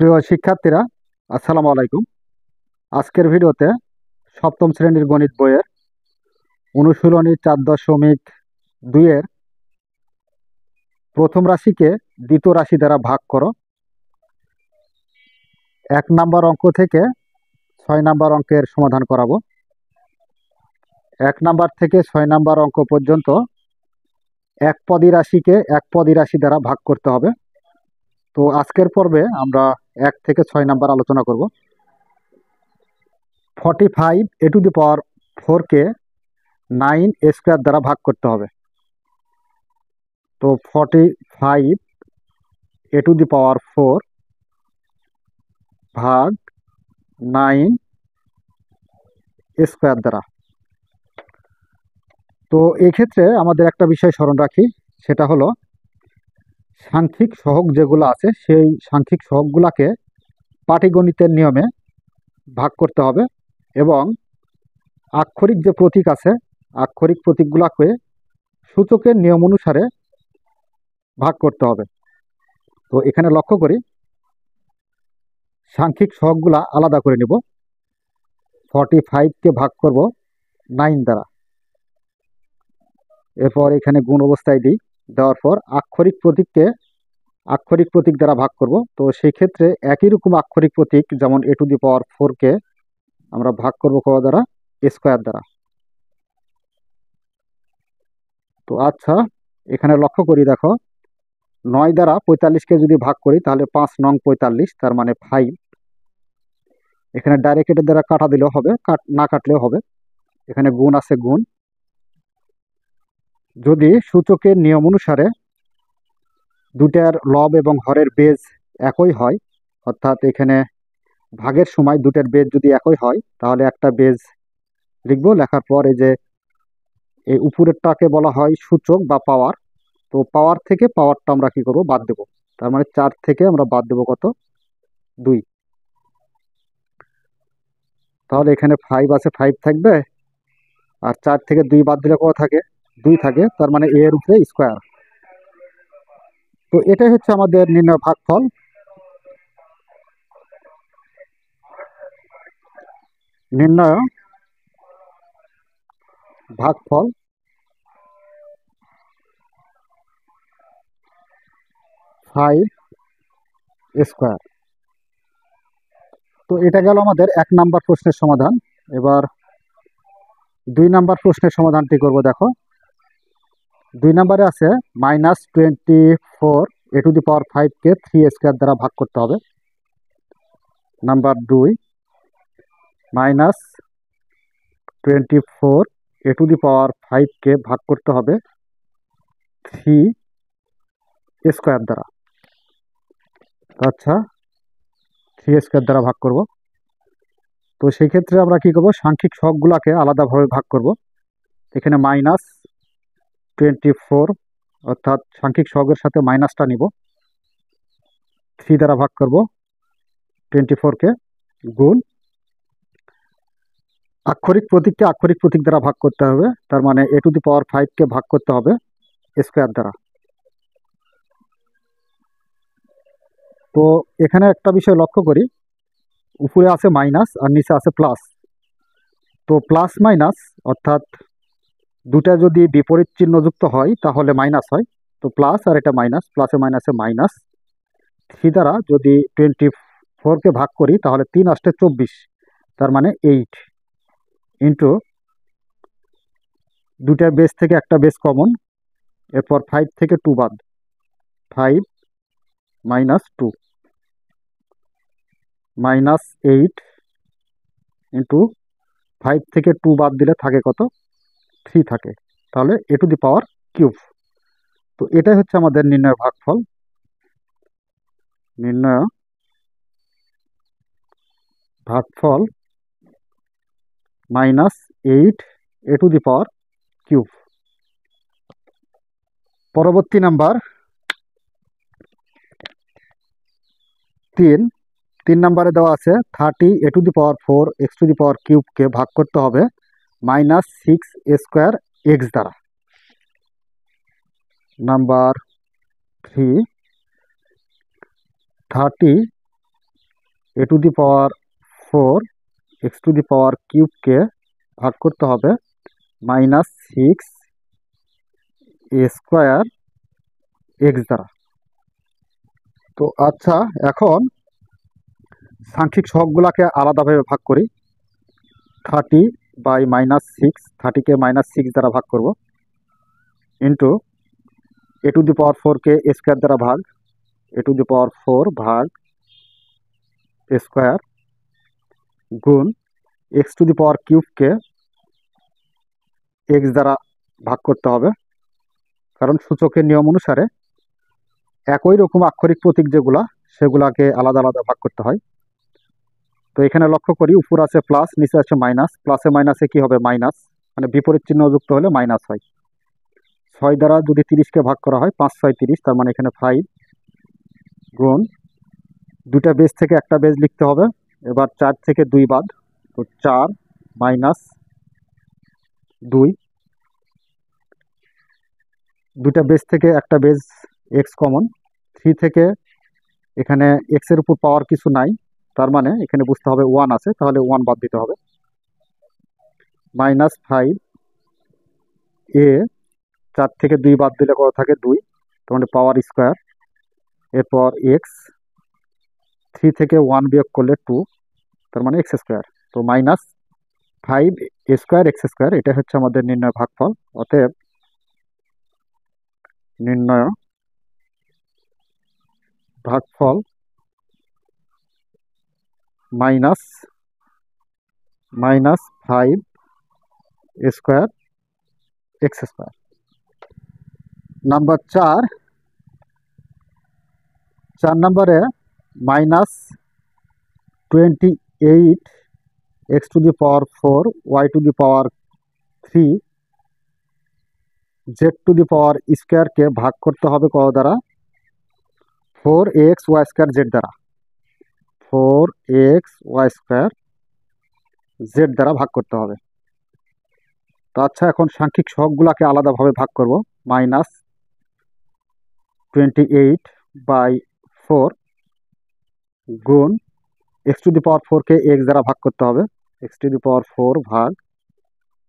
প্রিয় শিক্ষার্থীরা, আসসালামু আলাইকুম। আজকের ভিডিওতে সপ্তম শ্রেণীর গণিত বইয়ের অনুশীলনী 4.2-এর প্রথম রাশিকে দ্বিতীয় রাশি দ্বারা ভাগ করো 1 নাম্বার অঙ্ক থেকে 6 নাম্বার অঙ্কের সমাধান করাবো। 1 নাম্বার থেকে 6 নাম্বার অঙ্ক পর্যন্ত একপদী রাশিকে একপদী রাশি দ্বারা ভাগ করতে হবে। তো আজকের পর্বে আমরা 1 থেকে 6 নাম্বার আলোচনা করব। 45 a⁴ কে 9 a² দ্বারা ভাগ করতে হবে। তো 45 a⁴ ভাগ 9 a² দ্বারা। তো এক্ষেত্রে আমাদের একটা বিষয় স্মরণ রাখি, সেটা হলো সাংখ্যিক সহগ যেগুলো আছে সেই সাংখ্যিক সহগগুলোকে পাটিগণিতের নিয়মে ভাগ করতে হবে এবং আক্ষরিক যে প্রতীক আছে আক্ষরিক প্রতীকগুলোকে সূচকের নিয়ম অনুসারে ভাগ করতে হবে। তো এখানে লক্ষ্য করি, সাংখ্যিক সহগগুলা আলাদা করে নিব। 45কে ভাগ করব 9 দ্বারা, এরপর এখানে গুণ অবস্থায় দিই, দেওয়ার পর আক্ষরিক প্রতীককে আক্ষরিক প্রতীক দ্বারা ভাগ করব। তো সেই ক্ষেত্রে একই রকম আক্ষরিক প্রতীক, যেমন a⁴কে আমরা ভাগ করব কত দ্বারা? a² দ্বারা। তো আচ্ছা, এখানে লক্ষ্য করি, দেখো 9 দ্বারা 45কে যদি ভাগ করি তাহলে 5 নং 45, তার মানে 5। এখানে ডাইরেক্ট এটার দ্বারা কাটা দিলেও হবে, না কাটলেও হবে। এখানে গুণ আছে, গুণ। যদি সূচকের নিয়ম অনুসারে দুটার লব এবং হরের বেজ একই হয়, অর্থাৎ এখানে ভাগের সময় দুটার বেজ যদি একই হয়, তাহলে একটা বেজ লিখবো। লেখার পর এই যে এই উপরেরটাকে বলা হয় সূচক বা পাওয়ার। তো পাওয়ার থেকে পাওয়ারটা আমরা কি করব? বাদ দেব। তার মানে 4 থেকে আমরা বাদ দেব কত? 2। তাহলে এখানে 5 আছে, 5 থাকবে, আর 4 থেকে 2 বাদ দিলে কত থাকে? 2 থাকে, তার মানে এর উপরে স্কোয়ার। তো এটাই হচ্ছে আমাদের নির্ণয় ভাগফল। নির্ণয় ভাগফল 5² তো এটা গেল আমাদের 1 নাম্বার প্রশ্নের সমাধান। এবার 2 নাম্বার প্রশ্নের সমাধানটি করব। দেখো 2 নাম্বারে আছে -24 a⁵কে 3a² দ্বারা ভাগ করতে হবে। নাম্বার 2, -24 a⁵কে ভাগ করতে হবে 3a² দ্বারা। আচ্ছা, 3a² দ্বারা ভাগ করব। তো সেই ক্ষেত্রে আমরা কি করব? সাংখ্যিক সহগগুলোকে আলাদাভাবে ভাগ করব। এখানে -24, অর্থাৎ সাংখ্যিক সহগের সাথে মাইনাসটা নিব, 3 দ্বারা ভাগ করব 24কে, গুণ আক্ষরিক প্রতীককে আক্ষরিক প্রতীক দ্বারা ভাগ করতে হবে। তার মানে a⁵কে ভাগ করতে হবে a² দ্বারা। তো এখানে একটা বিষয় লক্ষ্য করি, উপরে আছে মাইনাস আর নিচে আছে প্লাস। তো প্লাস মাইনাস, অর্থাৎ দুটা যদি বিপরীত চিহ্নযুক্ত হয় তাহলে মাইনাস হয়। তো প্লাস আর এটা মাইনাস, প্লাসে মাইনাসে মাইনাস। 3 দ্বারা যদি 24কে ভাগ করি তাহলে 3 আসতে 24, তার মানে 8, ইন্টু দুটা বেস থেকে একটা বেস কমন, এরপর 5 থেকে 2 বাদ, 5 - 2, -8 ইন্টু 5 থেকে 2 বাদ দিলে থাকে কত? 3 থাকে। তাহলে a⁵। তো এটাই হচ্ছে আমাদের নির্ণয় ভাগফল। নির্ণয় ভাগফল -8 a⁵। পরবর্তী নাম্বার 3 নাম্বারে দেওয়া আছে 30 a⁴ x⁴কে ভাগ করতে হবে -6a² x দ্বারা। Number 3, 30 a to the power 4 x to the power কিউবকে ভাগ করতে হবে -6 এ স্কোয়ার এক্স দ্বারা। তো আচ্ছা, এখন সাংখ্যিক সহগগুলোকে আলাদাভাবে ভাগ করি। 30/-6, 30কে -6 দ্বারা ভাগ করব, into a to the power 4কে এ স্কোয়ার দ্বারা ভাগ, এ টু দি পাওয়ার 4 ভাগ এ স্কোয়ার, গুণ এক্স টু দি পাওয়ার কিউবকে এক্স দ্বারা ভাগ করতে হবে, কারণ সূচকের নিয়ম অনুসারে একই রকম আক্ষরিক প্রতীক যেগুলা সেগুলাকে আলাদা আলাদা ভাগ করতে হয়। তো এখানে লক্ষ্য করি, উপর আছে প্লাস, নিচে আছে মাইনাস। প্লাসে মাইনাসে কি হবে? মাইনাস, মানে বিপরীত চিহ্ন যুক্ত হলে মাইনাস হয়। 6 দ্বারা যদি 30কে ভাগ করা হয়, 5 6 30, তার মানে এখানে 5, গুণ দুটা বেজ থেকে একটা বেজ লিখতে হবে। এবার 4 থেকে 2 বাদ, তো 4 - 2, দুটা বেজ থেকে একটা বেজ এক্স কমন। 3 থেকে এখানে এক্স এর উপর পাওয়ার কিছু নাই, তার মানে এখানে বুঝতে হবে 1 আছে, তাহলে 1 বাদ দিতে হবে। -5 এ 4 থেকে 2 বাদ দিলে কত থাকে? 2, তার মানে পাওয়ার স্কোয়ার। এরপর এক্স, 3 থেকে 1 বিয়োগ করলে 2, তার মানে এক্স স্কোয়ার। তো -5 এ স্কোয়ার এক্স স্কোয়ার, এটা হচ্ছে আমাদের নির্ণয় ভাগফল। অতএব নির্ণয় ভাগফল -5 a square x square. Number 4 নম্বরে -28 x to the power 4 y to the power 3 z to the power স্কোয়ারকে ভাগ করতে হবে কত দ্বারা? 4x ওয়াই স্কোয়ার জেড দ্বারা। 4x ওয়াই স্কোয়ার জেড দ্বারা ভাগ করতে হবে। তো আচ্ছা, এখন সাংখ্যিক সহগগুলোকে আলাদাভাবে ভাগ করব। -28/4 গুণ এক্স টু দি পাওয়ার 4কে এক্স দ্বারা ভাগ করতে হবে, এক্স টু দি পাওয়ার 4 ভাগ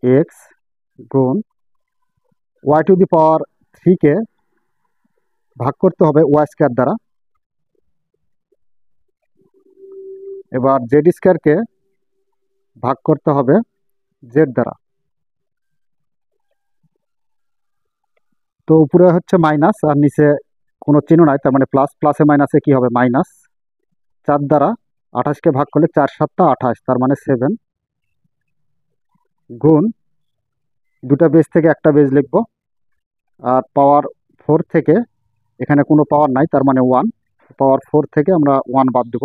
এক্স, গুণ ওয়াই টু দি পাওয়ার 3কে ভাগ করতে হবে ওয়াই স্কোয়ার দ্বারা। এবার জেড স্কোয়ারকে ভাগ করতে হবে জেড দ্বারা। তো উপরে হচ্ছে মাইনাস আর নিচে কোনো চিহ্ন নাই, তার মানে প্লাস। প্লাসে মাইনাসে কি হবে? মাইনাস। 4 দ্বারা 28কে ভাগ করলে 4 7 28, তার মানে 7, গুণ দুটা বেজ থেকে একটা বেজ লিখব, আর পাওয়ার 4 থেকে এখানে কোনো পাওয়ার নাই, তার মানে 1, পাওয়ার 4 থেকে আমরা 1 বাদ দেব।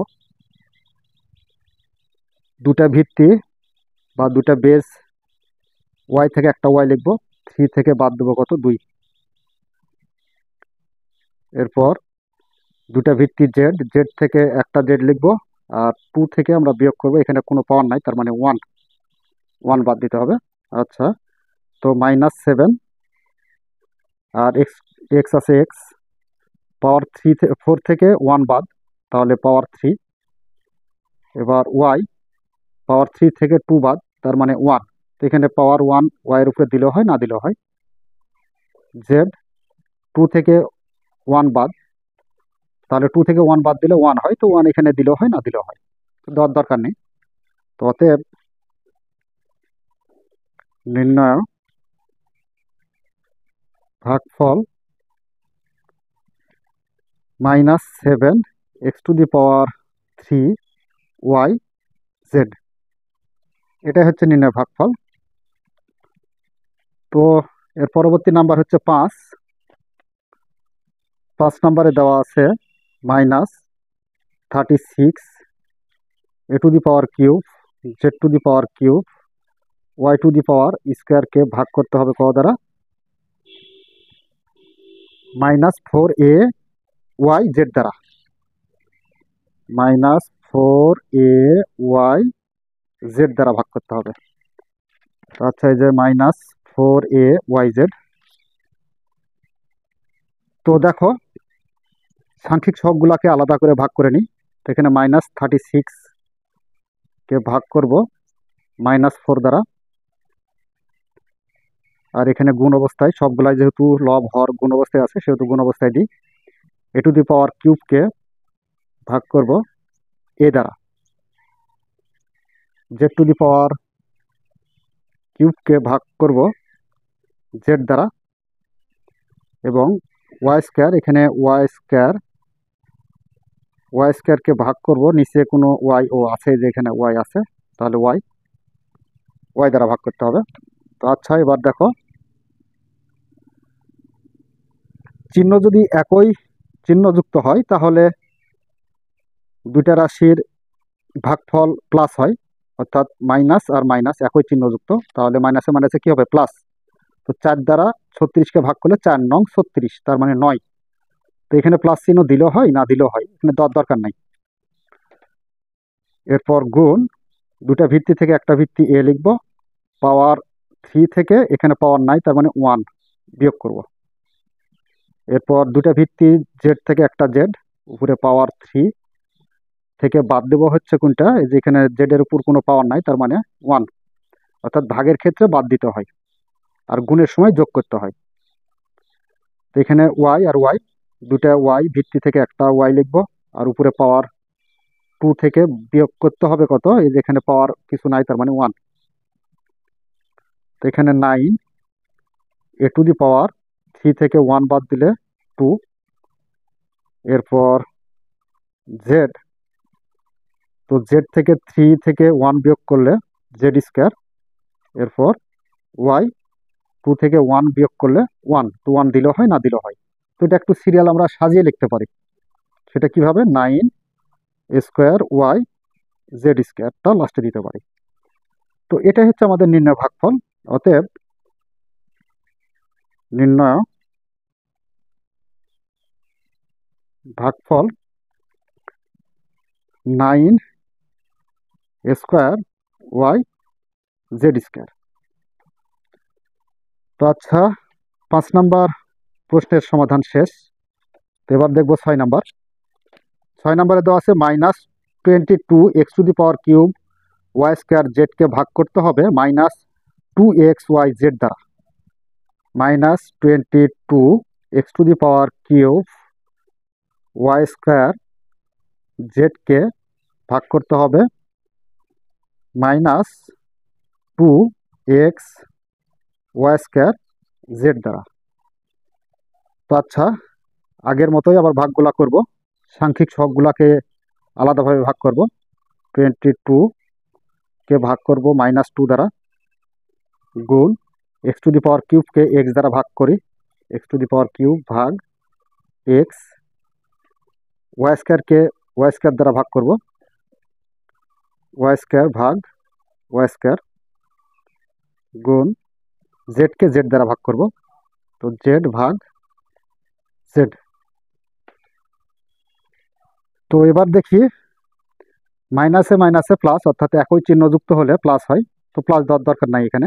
দুটা ভিত্তি বা দুটা বেজ ওয়াই থেকে একটা ওয়াই লিখব, 3 থেকে বাদ দেবো কত? 2। এরপর দুটা ভিত্তি জেড, জেড থেকে একটা জেড লিখব, আর 2 থেকে আমরা বিয়োগ করব, এখানে কোনো পাওয়ার নাই, তার মানে 1 বাদ দিতে হবে। আচ্ছা, তো -7, আর এক্স, এক্স আছে এক্স, পাওয়ার 4 থেকে 1 বাদ, তাহলে পাওয়ার 3। এবার ওয়াই, পাওয়ার 3 থেকে 2 বাদ, তার মানে 1, তো এখানে পাওয়ার 1 ওয়াইয়ের উপরে দিলেও হয়, না দিলেও হয়। জেড, 2 থেকে 1 বাদ, তাহলে 2 থেকে 1 বাদ দিলে 1 হয়, তো 1 এখানে দিলেও হয়, না দিলেও হয়, তো দেওয়ার দরকার নেই। তো অতএব নির্ণয় ভাগফল -7 X to the power 3 Y Z, এটাই হচ্ছে নির্ণয় ভাগফল। তো এর পরবর্তী নাম্বার হচ্ছে 5 নম্বরে দেওয়া আছে -36 a to the power cube z to the power cube y to the power স্কোয়ারকে ভাগ করতে হবে কত দ্বারা? -4a ওয়াই জেড দ্বারা। -4a ওয়াই জেড দ্বারা ভাগ করতে হবে। আচ্ছা, এই যে -4a ওয়াই জেড। তো দেখো, সাংখ্যিক সহগগুলোকে আলাদা করে ভাগ করে নিই। তো এখানে -36কে ভাগ করব -4 দ্বারা, আর এখানে গুণ অবস্থায় সবগুলাই যেহেতু লব হর গুণ অবস্থায় আছে সেহেতু গুণ অবস্থায় দিই। এ টু দি পাওয়ার কিউবকে ভাগ করব এ দ্বারা, জেড টু দি পাওয়ার কিউবকে ভাগ করব জেড দ্বারা, এবং এখানে ওয়াই স্কোয়ারকে ভাগ করব, নিচে কোনো ওয়াই ও আছে, যে এখানে ওয়াই আছে, তাহলে ওয়াই দ্বারা ভাগ করতে হবে। তো আচ্ছা, এবার দেখো, চিহ্ন যদি একই চিহ্নযুক্ত হয় তাহলে দুইটা রাশির ভাগফল প্লাস হয়, অর্থাৎ মাইনাস আর মাইনাস একই চিহ্নযুক্ত, তাহলে মাইনাসে মাইনাসে কি হবে, প্লাস। তো 4 দ্বারা 36কে ভাগ করলে 4 নং 36, তার মানে 9। তো এখানে প্লাস চিহ্ন দিলেও হয়, না দিলেও হয়, এখানে দরকার নাই। এরপর গুণ, দুটা ভিত্তি থেকে একটা ভিত্তি এ লিখব, পাওয়ার 3 থেকে এখানে পাওয়ার নাই, তার মানে 1 বিয়োগ করব। এরপর দুটা ভিত্তি জেড থেকে একটা জেড, উপরে পাওয়ার 3 থেকে বাদ দেবো হচ্ছে কোনটা, এই যে এখানে জেডের উপর কোনো পাওয়ার নাই, তার মানে 1, অর্থাৎ ভাগের ক্ষেত্রে বাদ দিতে হয় আর গুণের সময় যোগ করতে হয়। তো এখানে ওয়াই আর ওয়াই, দুটা ওয়াই ভিত্তি থেকে একটা ওয়াই লিখব, আর উপরে পাওয়ার 2 থেকে বিয়োগ করতে হবে কত, এই যে এখানে পাওয়ার কিছু নাই, তার মানে 1। তো এখানে 9, এ টু দি পাওয়ার 3 থেকে 1 বাদ দিলে 2, এরপর জেড, তো জেড থেকে 3 থেকে 1 বিয়োগ করলে জেড স্কোয়ার, এরপর ওয়াই 2 থেকে 1 বিয়োগ করলে 1, তো 1 দিলেও হয়, না দিলেও হয়। তো এটা একটু সিরিয়াল আমরা সাজিয়ে লিখতে পারি, সেটা কিভাবে, 9 স্কোয়ার ওয়াই জেড স্কোয়ারটা লাস্টে দিতে পারি। তো এটাই হচ্ছে আমাদের নির্ণয় ভাগফল। অতএব নির্ণয় ভাগফল 9 স্কোয়ার ওয়াই জেড স্কোয়ার। তো আচ্ছা, 5 নাম্বার প্রশ্নের সমাধান শেষ। তো এবার দেখবো 6 নাম্বার। 6 নাম্বারে দেওয়া আছে -22x⁴ ওয়াই স্কোয়ার জেডকে ভাগ করতে হবে -2xyz দ্বারা। -22x⁴ ওয়াই স্কোয়ার জেডকে ভাগ করতে হবে -2xy² দ্বারা। তো আচ্ছা, আগের মতোই আবার ভাগগুলা করব, সাংখ্যিক সহগগুলাকে আলাদাভাবে ভাগ করব। 22কে ভাগ করব -2 দ্বারা, গুণ x⁴কে x দ্বারা ভাগ করি, x⁴ ভাগ x, ওয়াই স্কোয়ারকে ওয়াই স্কোয়ার দ্বারা ভাগ করব, ওয়াই স্কোয়ার ভাগ ওয়াই স্কোয়ার, গুণ জেডকে জেড দ্বারা ভাগ করব, তো জেড ভাগ জেড। তো এবার দেখি, মাইনাসে মাইনাসে প্লাস, অর্থাৎ একই চিহ্নযুক্ত হলে প্লাস হয়, তো প্লাস দেওয়ার দরকার নাই। এখানে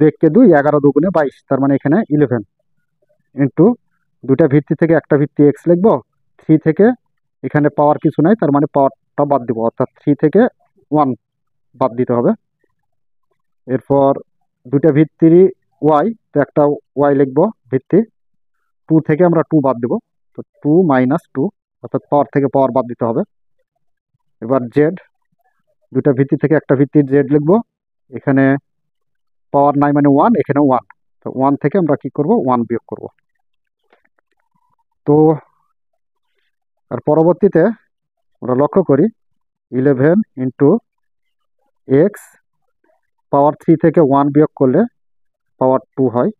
2 × 2 11, 2 × 22, তার মানে এখানে 11 ইন্টু দুটা ভিত্তি থেকে একটা ভিত্তি এক্স লিখব, 3 থেকে এখানে পাওয়ার কিছু নাই, তার মানে পাওয়ারটা বাদ দিব, অর্থাৎ 3 থেকে 1 বাদ দিতে হবে। এরপর দুটা ভিত্তির ওয়াই, তো একটা ওয়াই লিখব ভিত্তি, 2 থেকে আমরা 2 বাদ দেব, তো 2 - 2, অর্থাৎ পাওয়ার থেকে পাওয়ার বাদ দিতে হবে। এবার জেড, দুটা ভিত্তি থেকে একটা ভিত্তির জেড লিখব, এখানে পাওয়ার নাই মানে 1, এখানে 1, তো 1 থেকে আমরা কি করব, 1 বিয়োগ করব। তো আর পরবর্তীতে আমরা লক্ষ্য করি 11 × x, পাওয়ার 3 থেকে 1 বিয়োগ করলে পাওয়ার 2 হয়,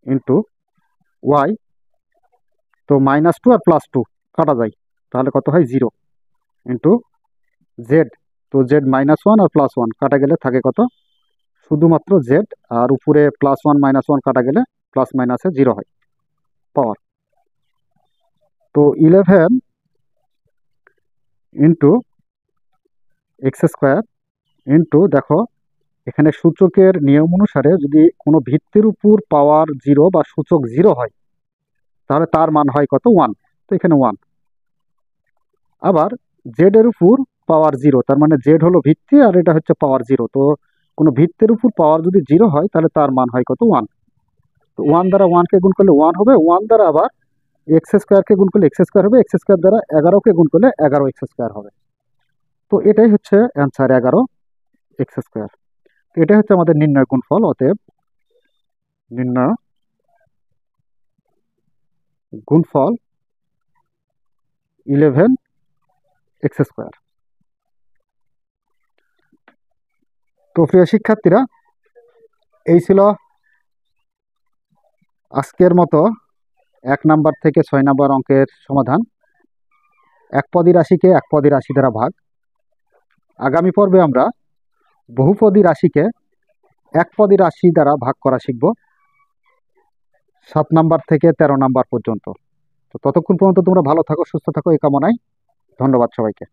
ইন্টু ওয়াই, তো -2 আর +2 কাটা যায়, তাহলে কত হয়, 0, ইন্টু জেড, তো জেড -1 আর +1 কাটা গেলে থাকে কত, শুধুমাত্র জেড, আর উপরে +1 -1 কাটা গেলে প্লাস মাইনাসে 0 হয় পাওয়ার। তো 11 × x² ইন্টু, দেখো এখানে সূচকের নিয়ম অনুসারে যদি কোনো ভিত্তির উপর পাওয়ার 0 বা সূচক 0 হয় তাহলে তার মান হয় কত, 1, তো এখানে 1। আবার জেড এর উপর পাওয়ার জিরো, তার মানে জেড হলো ভিত্তি আর এটা হচ্ছে পাওয়ার জিরো। তো কোনো ভিত্তির উপর পাওয়ার যদি জিরো হয় তাহলে তার মান হয় কত? ওয়ান। তো ওয়ান দ্বারা ওয়ানকে গুণ করলে ওয়ান হবে, ওয়ান দ্বারা আবার এক্স স্কোয়ারকে গুণ করলে এক্স স্কোয়ার হবে, এক্স স্কোয়ার দ্বারা 11কে গুণ করলে 11 এক্স স্কোয়ার হবে। তো এটাই হচ্ছে অ্যান্সার, 11 এক্স স্কোয়ার। এটাই হচ্ছে আমাদের নির্ণয় গুণফল। অতএব নির্ণয় গুণফল 11 এক্স স্কোয়ার। তো প্রিয় শিক্ষার্থীরা, এই ছিল আজকের মতো 1 নাম্বার থেকে 6 নাম্বার অঙ্কের সমাধান। একপদী রাশিকে একপদী রাশি দ্বারা ভাগ। আগামী পর্বে আমরা বহুপদী রাশিকে একপদী রাশি দ্বারা ভাগ করা শিখব, 7 নাম্বার থেকে 13 নাম্বার পর্যন্ত। তো ততক্ষণ পর্যন্ত তোমরা ভালো থাকো, সুস্থ থাকো, এই কামনায় ধন্যবাদ সবাইকে।